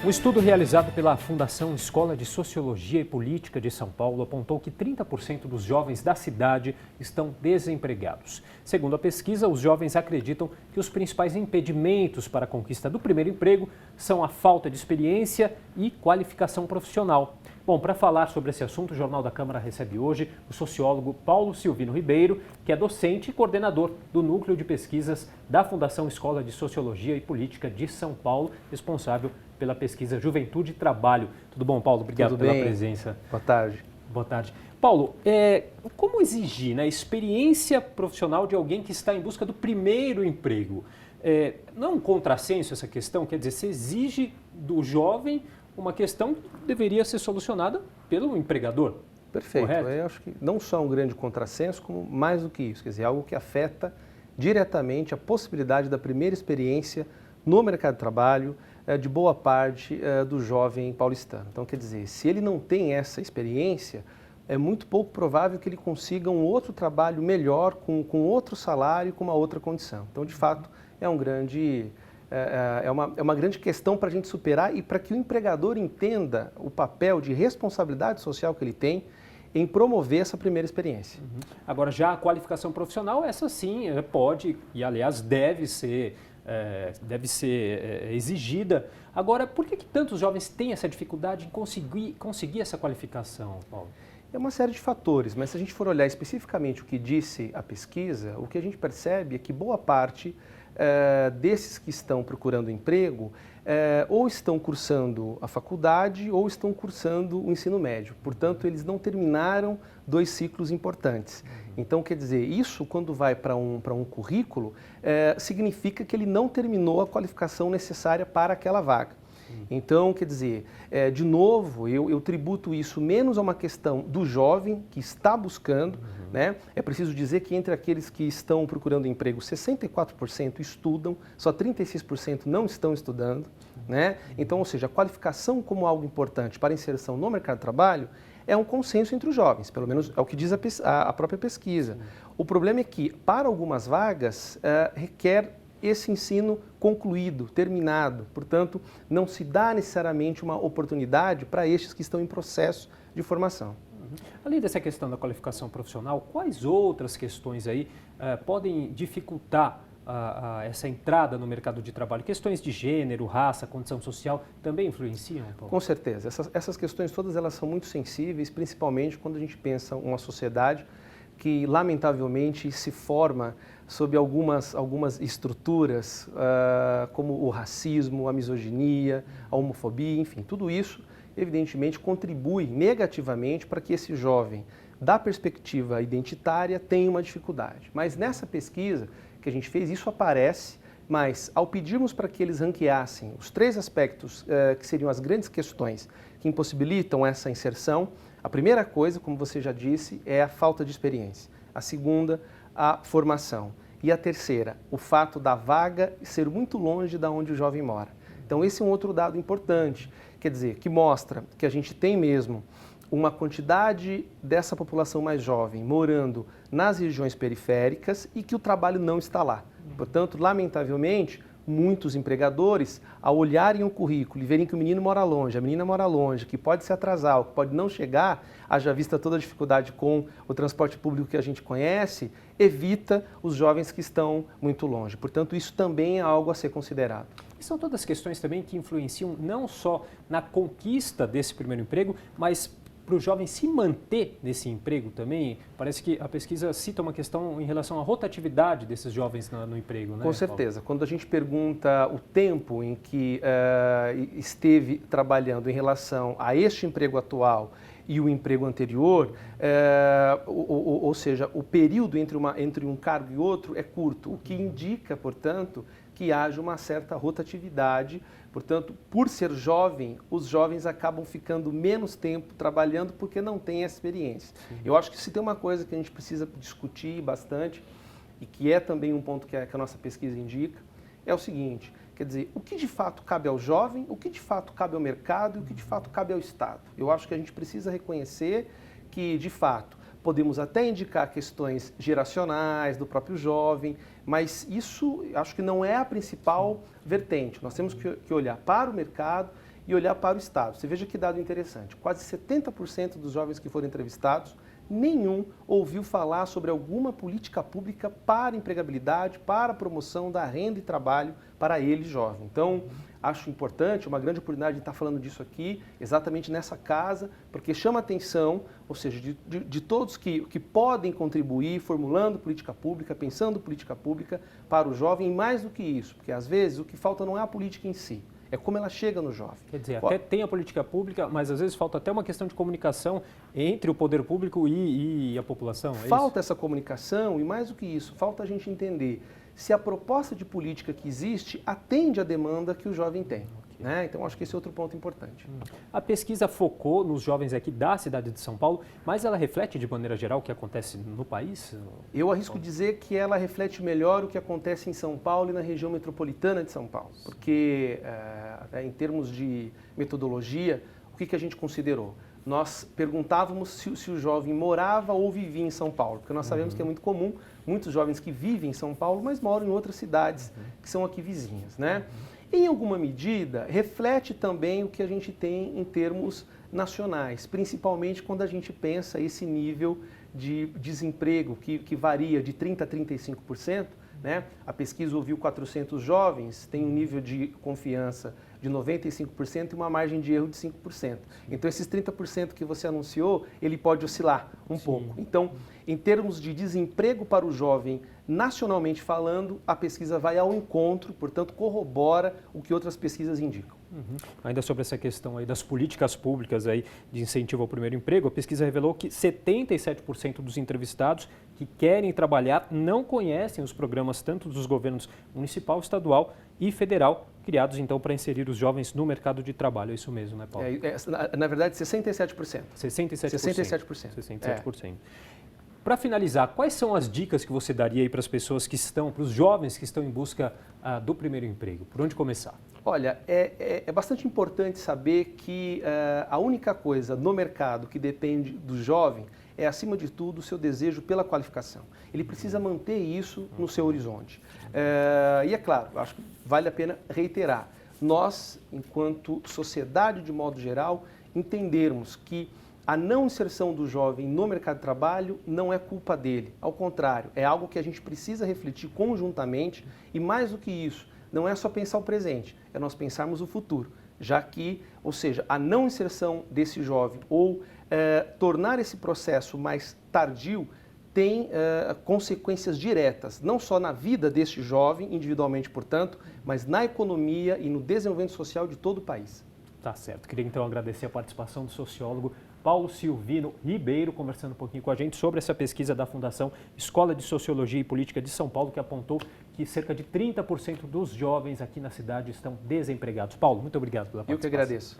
Um estudo realizado pela Fundação Escola de Sociologia e Política de São Paulo apontou que 30% dos jovens da cidade estão desempregados. Segundo a pesquisa, os jovens acreditam que os principais impedimentos para a conquista do primeiro emprego são a falta de experiência e qualificação profissional. Bom, para falar sobre esse assunto, o Jornal da Câmara recebe hoje o sociólogo Paulo Silvino Ribeiro, que é docente e coordenador do Núcleo de Pesquisas da Fundação Escola de Sociologia e Política de São Paulo, responsável pela pesquisa Juventude e Trabalho. Tudo bom, Paulo? Obrigado pela presença. Boa tarde. Boa tarde. Paulo, como exigir a experiência profissional de alguém que está em busca do primeiro emprego? Não é um contrassenso essa questão? Quer dizer, se exige do jovem uma questão que deveria ser solucionada pelo empregador. Perfeito. Correto? Eu acho que não só um grande contrassenso, como mais do que isso, quer dizer, algo que afeta diretamente a possibilidade da primeira experiência no mercado de trabalho de boa parte do jovem paulistano. Então, quer dizer, se ele não tem essa experiência, é muito pouco provável que ele consiga um outro trabalho melhor, com outro salário, com uma outra condição. Então, de fato, é uma grande questão para a gente superar e para que o empregador entenda o papel de responsabilidade social que ele tem em promover essa primeira experiência. Agora, já a qualificação profissional, essa sim pode e, aliás, deve ser exigida. Agora, por que tantos jovens têm essa dificuldade em conseguir essa qualificação, Paulo? É uma série de fatores, mas se a gente for olhar especificamente o que disse a pesquisa, o que a gente percebe é que boa parte desses que estão procurando emprego ou estão cursando a faculdade ou estão cursando o ensino médio. Portanto, eles não terminaram 2 ciclos importantes. Então, quer dizer, isso quando vai para um currículo, significa que ele não terminou a qualificação necessária para aquela vaga. Então, quer dizer, de novo, eu tributo isso menos a uma questão do jovem que está buscando, né? É preciso dizer que entre aqueles que estão procurando emprego, 64% estudam, só 36% não estão estudando, né? Então, ou seja, a qualificação como algo importante para a inserção no mercado de trabalho é um consenso entre os jovens, pelo menos é o que diz a própria pesquisa. O problema é que, para algumas vagas, requer esse ensino concluído, terminado. Portanto, não se dá necessariamente uma oportunidade para estes que estão em processo de formação. Além dessa questão da qualificação profissional, quais outras questões aí podem dificultar essa entrada no mercado de trabalho? Questões de gênero, raça, condição social também influenciam, Paulo? Com certeza. Essas questões todas elas são muito sensíveis, principalmente quando a gente pensa uma sociedade que, lamentavelmente, se forma sob algumas estruturas, como o racismo, a misoginia, a homofobia, enfim, tudo isso, evidentemente, contribui negativamente para que esse jovem, da perspectiva identitária, tenha uma dificuldade. Mas nessa pesquisa que a gente fez, isso aparece, mas ao pedirmos para que eles ranqueassem os 3 aspectos que seriam as grandes questões que impossibilitam essa inserção, a primeira coisa, como você já disse, é a falta de experiência. A segunda, a formação. E a terceira, o fato da vaga ser muito longe de onde o jovem mora. Então, esse é um outro dado importante, quer dizer, que mostra que a gente tem mesmo uma quantidade dessa população mais jovem morando nas regiões periféricas e que o trabalho não está lá. Portanto, lamentavelmente, muitos empregadores, ao olharem o currículo e verem que o menino mora longe, a menina mora longe, que pode se atrasar, que pode não chegar, haja vista toda a dificuldade com o transporte público que a gente conhece, evita os jovens que estão muito longe. Portanto, isso também é algo a ser considerado. E são todas questões também que influenciam não só na conquista desse primeiro emprego, mas para o jovem se manter nesse emprego também. Parece que a pesquisa cita uma questão em relação à rotatividade desses jovens no emprego, né? Com certeza. Paulo? Quando a gente pergunta o tempo em que esteve trabalhando em relação a este emprego atual e o emprego anterior, ou seja, o período entre um cargo e outro é curto, o que indica, portanto, que haja uma certa rotatividade. Portanto, por ser jovem, os jovens acabam ficando menos tempo trabalhando porque não têm essa experiência. Eu acho que se tem uma coisa que a gente precisa discutir bastante e que é também um ponto que a nossa pesquisa indica, é o seguinte, quer dizer, o que de fato cabe ao jovem, o que de fato cabe ao mercado e o que de fato cabe ao Estado. Eu acho que a gente precisa reconhecer que, de fato, podemos até indicar questões geracionais do próprio jovem, mas isso acho que não é a principal vertente. Nós temos que olhar para o mercado e olhar para o Estado. Você veja que dado interessante, quase 70% dos jovens que foram entrevistados, nenhum ouviu falar sobre alguma política pública para empregabilidade, para a promoção da renda e trabalho para ele jovem. Então, acho importante, uma grande oportunidade de estar falando disso aqui, exatamente nessa casa, porque chama atenção, ou seja, de todos que podem contribuir formulando política pública, pensando política pública para o jovem, e mais do que isso, porque às vezes o que falta não é a política em si, é como ela chega no jovem. Quer dizer, até tem a política pública, mas às vezes falta até uma questão de comunicação entre o poder público e a população, é Falta isso? essa comunicação e mais do que isso, falta a gente entender se a proposta de política que existe atende à demanda que o jovem tem. Né? Então, acho que esse é outro ponto importante. A pesquisa focou nos jovens aqui da cidade de São Paulo, mas ela reflete de maneira geral o que acontece no país? Eu arrisco dizer que ela reflete melhor o que acontece em São Paulo e na região metropolitana de São Paulo. Porque, em termos de metodologia, o que a gente considerou? Nós perguntávamos se o jovem morava ou vivia em São Paulo, porque nós sabemos que é muito comum muitos jovens que vivem em São Paulo, mas moram em outras cidades que são aqui vizinhas, né? Em alguma medida, reflete também o que a gente tem em termos nacionais, principalmente quando a gente pensa esse nível de desemprego que varia de 30% a 35%. Né? A pesquisa ouviu 400 jovens, tem um nível de confiança de 95% e uma margem de erro de 5%. Então, esses 30% que você anunciou, ele pode oscilar um pouco. Então, em termos de desemprego para o jovem, nacionalmente falando, a pesquisa vai ao encontro, portanto, corrobora o que outras pesquisas indicam. Ainda sobre essa questão aí das políticas públicas aí de incentivo ao primeiro emprego, a pesquisa revelou que 77% dos entrevistados que querem trabalhar não conhecem os programas tanto dos governos municipal, estadual e federal, criados então para inserir os jovens no mercado de trabalho. É isso mesmo, né, Paulo? Na verdade, 67%. 67%. 67%. 67%. Para finalizar, quais são as dicas que você daria aí para as pessoas que estão, para os jovens que estão em busca do primeiro emprego? Por onde começar? Olha, é bastante importante saber que a única coisa no mercado que depende do jovem é, acima de tudo, o seu desejo pela qualificação. Ele precisa manter isso no seu horizonte. E é claro, acho que vale a pena reiterar, nós, enquanto sociedade de modo geral, entendermos que a não inserção do jovem no mercado de trabalho não é culpa dele. Ao contrário, é algo que a gente precisa refletir conjuntamente e, mais do que isso, não é só pensar o presente, é nós pensarmos o futuro. Já que, ou seja, a não inserção desse jovem ou tornar esse processo mais tardio tem consequências diretas, não só na vida deste jovem, individualmente, portanto, mas na economia e no desenvolvimento social de todo o país. Tá certo. Queria então agradecer a participação do sociólogo Paulo Silvino Ribeiro, conversando um pouquinho com a gente sobre essa pesquisa da Fundação Escola de Sociologia e Política de São Paulo, que apontou que cerca de 30% dos jovens aqui na cidade estão desempregados. Paulo, muito obrigado pela participação. Eu que agradeço.